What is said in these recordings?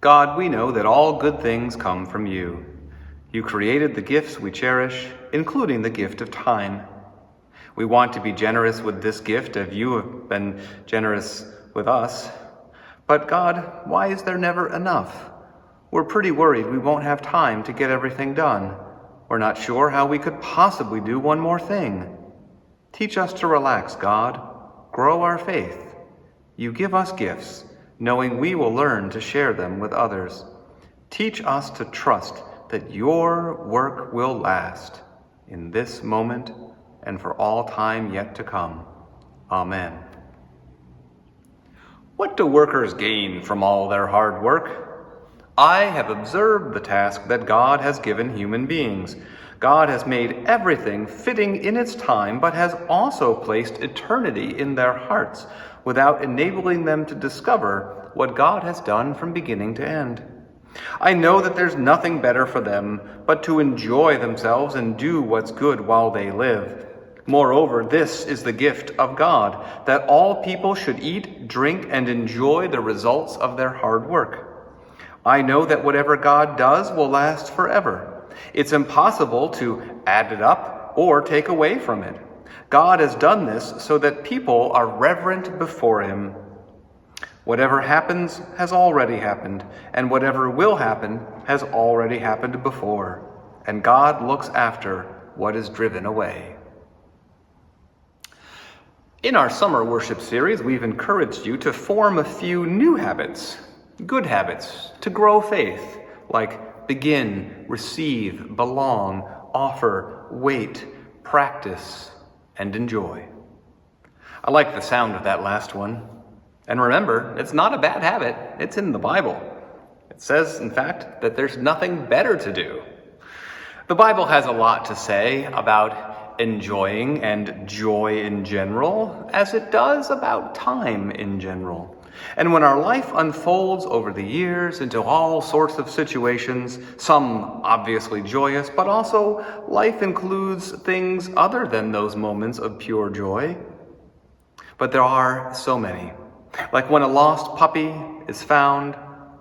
God, we know that all good things come from you. You created the gifts we cherish, including the gift of time. We want to be generous with this gift as you have been generous with us. But God, why is there never enough? We're pretty worried we won't have time to get everything done. We're not sure how we could possibly do one more thing. Teach us to relax, God. Grow our faith. You give us gifts, knowing we will learn to share them with others. Teach us to trust that your work will last in this moment and for all time yet to come. Amen. What do workers gain from all their hard work? I have observed the task that God has given human beings. God has made everything fitting in its time, but has also placed eternity in their hearts, without enabling them to discover what God has done from beginning to end. I know that there's nothing better for them but to enjoy themselves and do what's good while they live. Moreover, this is the gift of God, that all people should eat, drink, and enjoy the results of their hard work. I know that whatever God does will last forever. It's impossible to add it up or take away from it. God has done this so that people are reverent before him. Whatever happens has already happened, and whatever will happen has already happened before. And God looks after what is driven away. In our summer worship series, we've encouraged you to form a few new habits, good habits, to grow faith, like begin, receive, belong, offer, wait, practice, and enjoy. I like the sound of that last one. And remember, it's not a bad habit. It's in the Bible. It says, in fact, that there's nothing better to do. The Bible has a lot to say about enjoying and joy in general, as it does about time in general. And when our life unfolds over the years into all sorts of situations, some obviously joyous, but also life includes things other than those moments of pure joy. But there are so many. Like when a lost puppy is found,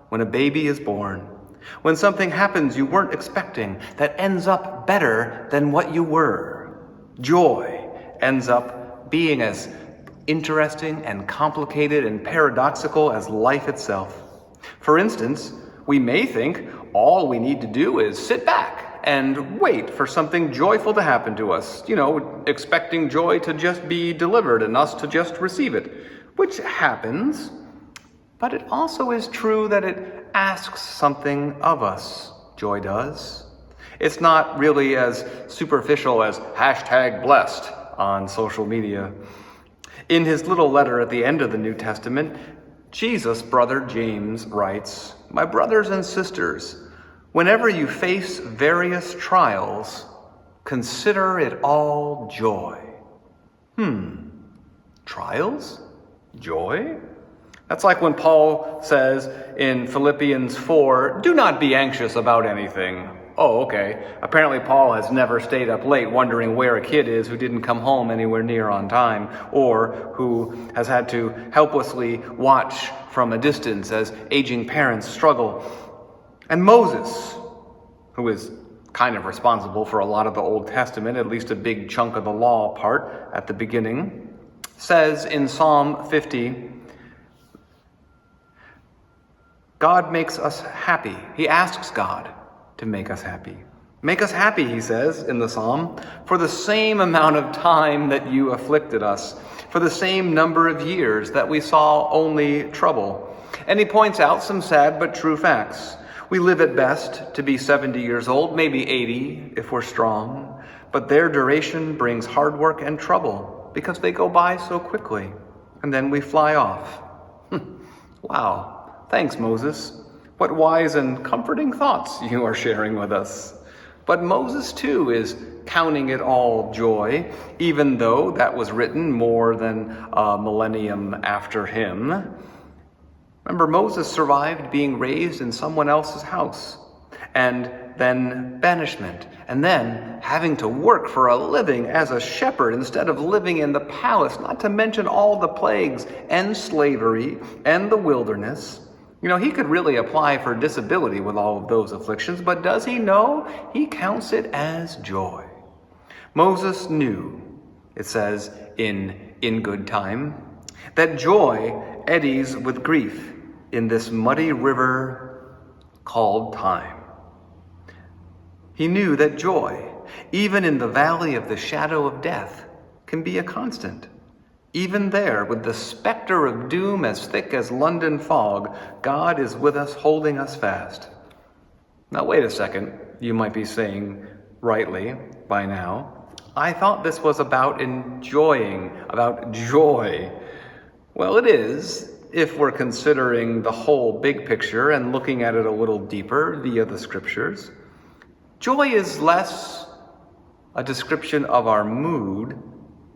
when a baby is born, when something happens you weren't expecting that ends up better than what you were. Joy ends up being as interesting and complicated and paradoxical as life itself. For instance, we may think all we need to do is sit back and wait for something joyful to happen to us, expecting joy to just be delivered and us to just receive it, which happens, but it also is true that it asks something of us. Joy does. It's not really as superficial as #blessed on social media. In his little letter at the end of the New Testament, Jesus' brother James writes, "My brothers and sisters, whenever you face various trials, consider it all joy." Trials? Joy? That's like when Paul says in Philippians 4, "Do not be anxious about anything." Oh, okay. Apparently Paul has never stayed up late wondering where a kid is who didn't come home anywhere near on time, or who has had to helplessly watch from a distance as aging parents struggle. And Moses, who is kind of responsible for a lot of the Old Testament, at least a big chunk of the law part at the beginning, says in Psalm 50, God makes us happy. He asks God to make us happy. Make us happy, he says in the psalm, for the same amount of time that you afflicted us, for the same number of years that we saw only trouble. And he points out some sad but true facts. We live at best to be 70 years old, maybe 80 if we're strong, but their duration brings hard work and trouble because they go by so quickly, and then we fly off. Wow, thanks, Moses. What wise and comforting thoughts you are sharing with us. But Moses, too, is counting it all joy, even though that was written more than a millennium after him. Remember, Moses survived being raised in someone else's house, and then banishment, and then having to work for a living as a shepherd instead of living in the palace, not to mention all the plagues and slavery and the wilderness. He could really apply for disability with all of those afflictions, but does he know? He counts it as joy. Moses knew, it says in good time, that joy eddies with grief in this muddy river called time. He knew that joy, even in the valley of the shadow of death, can be a constant. Even there, with the specter of doom as thick as London fog, God is with us, holding us fast. Now, wait a second, you might be saying, rightly, by now, I thought this was about enjoying, about joy. Well, it is, if we're considering the whole big picture and looking at it a little deeper via the scriptures. Joy is less a description of our mood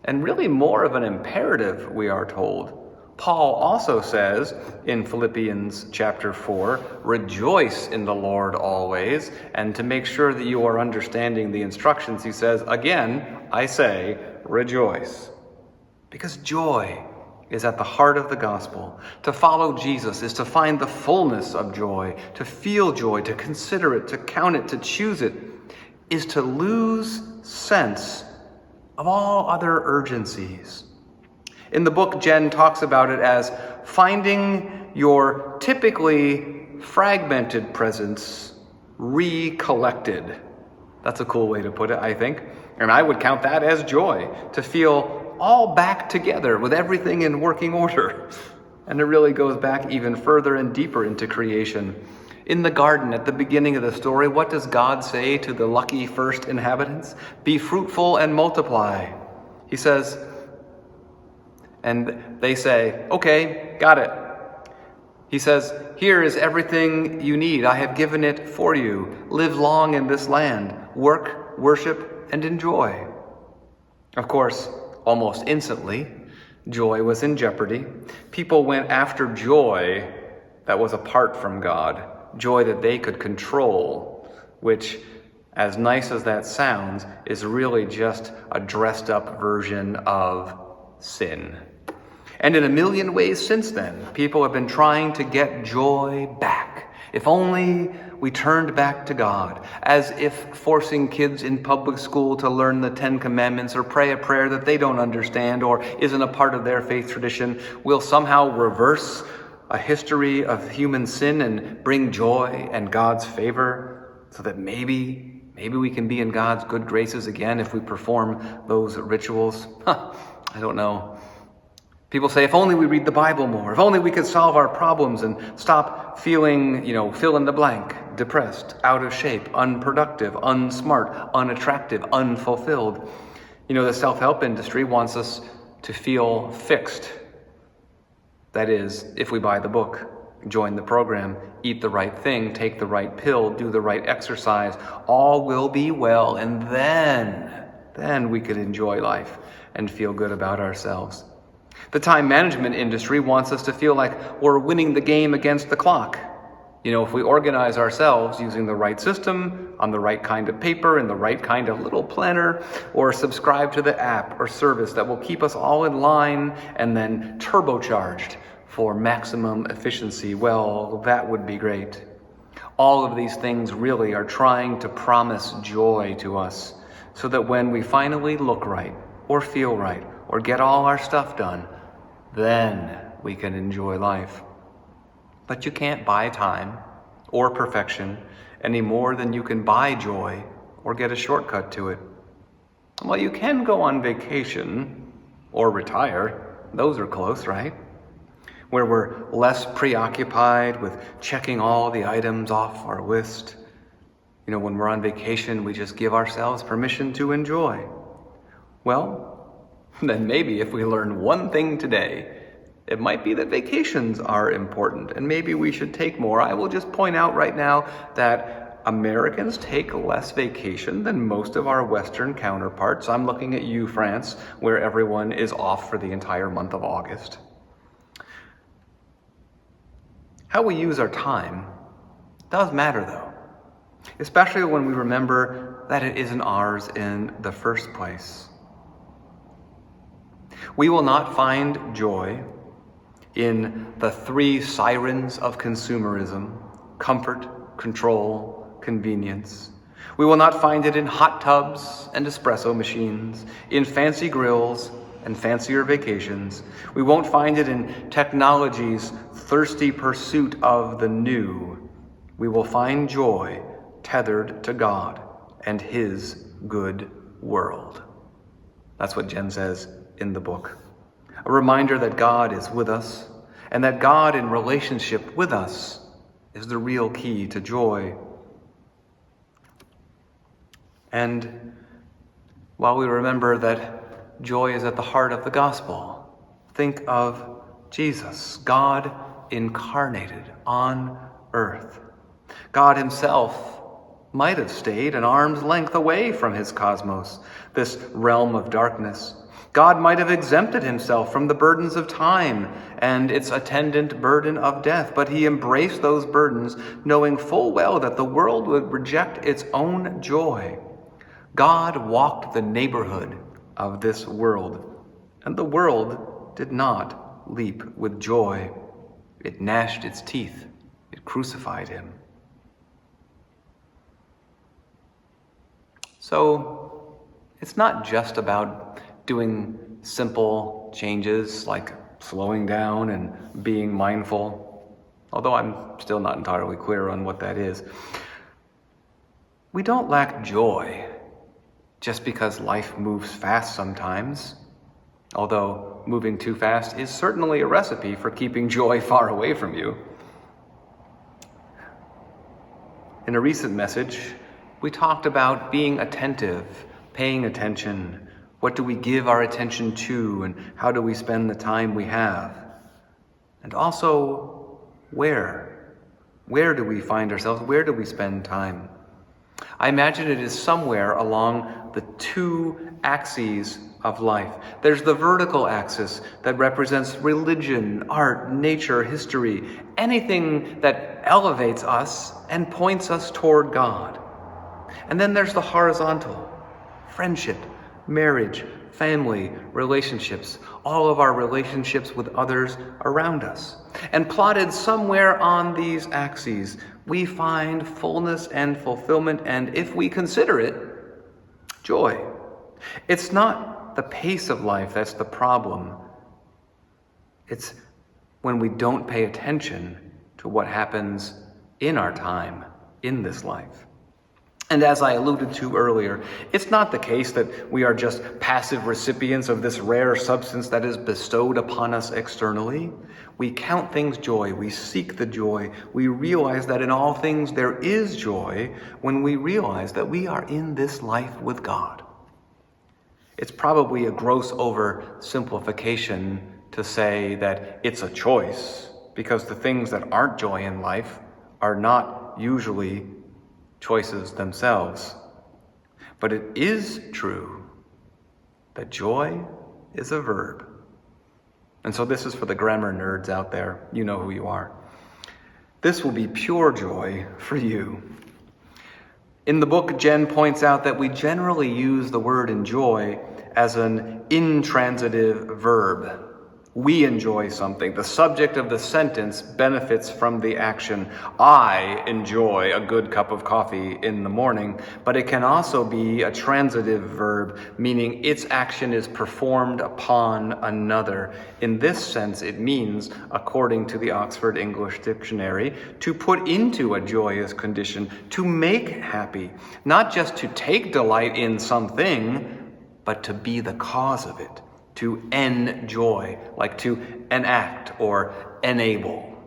and really more of an imperative, we are told. Paul also says in Philippians chapter 4, rejoice in the Lord always. And to make sure that you are understanding the instructions, he says, again, I say, rejoice. Because joy is at the heart of the gospel. To follow Jesus is to find the fullness of joy, to feel joy, to consider it, to count it, to choose it, is to lose sense of all other urgencies. In the book, Jen talks about it as finding your typically fragmented presence recollected. That's a cool way to put it, I think. And I would count that as joy, to feel all back together with everything in working order. And it really goes back even further and deeper into creation. In the garden, at the beginning of the story, what does God say to the lucky first inhabitants? Be fruitful and multiply. He says, and they say, okay, got it. He says, here is everything you need. I have given it for you. Live long in this land. Work, worship, and enjoy. Of course, almost instantly, joy was in jeopardy. People went after joy that was apart from God. Joy that they could control, which, as nice as that sounds, is really just a dressed up version of sin. And in a million ways since then, people have been trying to get joy back. If only we turned back to God, as if forcing kids in public school to learn the 10 Commandments or pray a prayer that they don't understand or isn't a part of their faith tradition will somehow reverse a history of human sin and bring joy and God's favor, so that maybe we can be in God's good graces again if we perform those rituals. I don't know. People say, if only we read the Bible more, if only we could solve our problems and stop feeling, fill in the blank, depressed, out of shape, unproductive, unsmart, unattractive, unfulfilled. The self-help industry wants us to feel fixed. That is, if we buy the book, join the program, eat the right thing, take the right pill, do the right exercise, all will be well, and then we could enjoy life and feel good about ourselves. The time management industry wants us to feel like we're winning the game against the clock. If we organize ourselves using the right system, on the right kind of paper, in the right kind of little planner, or subscribe to the app or service that will keep us all in line and then turbocharged for maximum efficiency, well, that would be great. All of these things really are trying to promise joy to us, so that when we finally look right, or feel right, or get all our stuff done, then we can enjoy life. But you can't buy time or perfection any more than you can buy joy or get a shortcut to it. Well, you can go on vacation or retire. Those are close, right? Where we're less preoccupied with checking all the items off our list. When we're on vacation, we just give ourselves permission to enjoy. Well, then maybe if we learn one thing today, it might be that vacations are important, and maybe we should take more. I will just point out right now that Americans take less vacation than most of our Western counterparts. I'm looking at you, France, where everyone is off for the entire month of August. How we use our time does matter, though, especially when we remember that it isn't ours in the first place. We will not find joy in the three sirens of consumerism: comfort, control, convenience. We will not find it in hot tubs and espresso machines, in fancy grills and fancier vacations. We won't find it in technology's thirsty pursuit of the new. We will find joy tethered to God and His good world. That's what Jen says in the book. A reminder that God is with us, and that God in relationship with us is the real key to joy. And while we remember that joy is at the heart of the gospel, think of Jesus, God incarnated on earth. God Himself might have stayed an arm's length away from His cosmos, this realm of darkness. God might have exempted Himself from the burdens of time and its attendant burden of death, but He embraced those burdens, knowing full well that the world would reject its own joy. God walked the neighborhood of this world, and the world did not leap with joy. It gnashed its teeth. It crucified Him. So it's not just about doing simple changes like slowing down and being mindful, although I'm still not entirely clear on what that is. We don't lack joy just because life moves fast sometimes, although moving too fast is certainly a recipe for keeping joy far away from you. In a recent message, we talked about being attentive, paying attention. What do we give our attention to, and how do we spend the time we have? And also, where? Where do we find ourselves? Where do we spend time? I imagine it is somewhere along the two axes of life. There's the vertical axis that represents religion, art, nature, history, anything that elevates us and points us toward God. And then there's the horizontal: friendship, marriage, family, relationships, all of our relationships with others around us. And plotted somewhere on these axes, we find fullness and fulfillment, and if we consider it, joy. It's not the pace of life that's the problem. It's when we don't pay attention to what happens in our time, in this life. And as I alluded to earlier, it's not the case that we are just passive recipients of this rare substance that is bestowed upon us externally. We count things joy. We seek the joy. We realize that in all things there is joy when we realize that we are in this life with God. It's probably a gross oversimplification to say that it's a choice, because the things that aren't joy in life are not usually choices themselves. But it is true that joy is a verb. And so this is for the grammar nerds out there. You know who you are. This will be pure joy for you. In the book, Jen points out that we generally use the word enjoy as an intransitive verb. We enjoy something. The subject of the sentence benefits from the action. I enjoy a good cup of coffee in the morning, but it can also be a transitive verb, meaning its action is performed upon another. In this sense, it means, according to the Oxford English Dictionary, to put into a joyous condition, to make happy, not just to take delight in something, but to be the cause of it. To enjoy, like to enact or enable.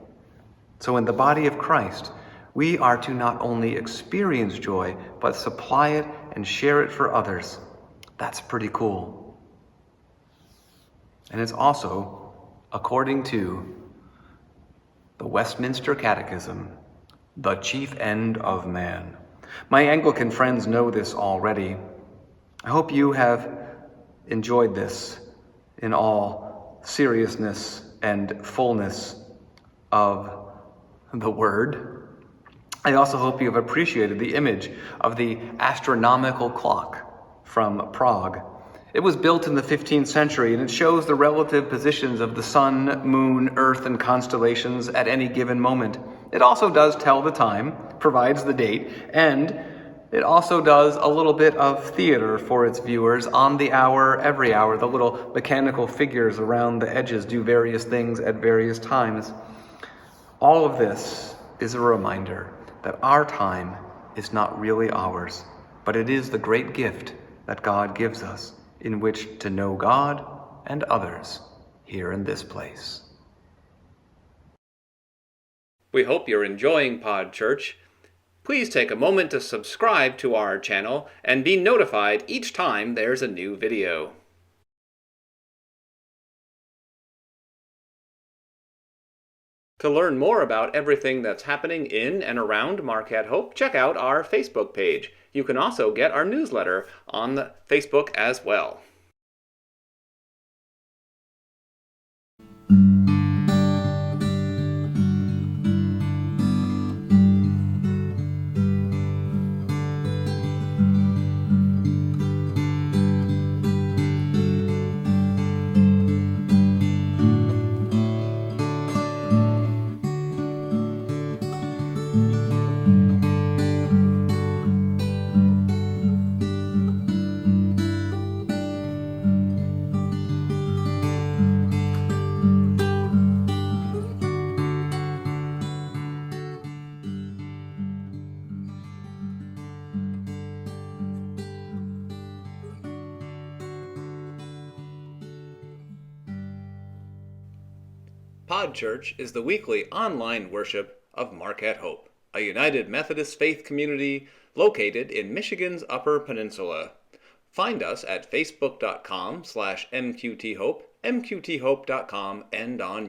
So in the body of Christ, we are to not only experience joy, but supply it and share it for others. That's pretty cool. And it's also, according to the Westminster Catechism, the chief end of man. My Anglican friends know this already. I hope you have enjoyed this in all seriousness and fullness of the word. I also hope you have appreciated the image of the astronomical clock from Prague. It was built in the 15th century, and it shows the relative positions of the sun, moon, earth, and constellations at any given moment. It also does tell the time, provides the date, and it also does a little bit of theater for its viewers. On the hour, every hour, the little mechanical figures around the edges do various things at various times. All of this is a reminder that our time is not really ours, but it is the great gift that God gives us in which to know God and others here in this place. We hope you're enjoying Podchurch. Please take a moment to subscribe to our channel and be notified each time there's a new video. To learn more about everything that's happening in and around Marquette Hope, check out our Facebook page. You can also get our newsletter on the Facebook as well. Podchurch is the weekly online worship of Marquette Hope, a United Methodist faith community located in Michigan's Upper Peninsula. Find us at facebook.com/mqthope, mqthope.com, and on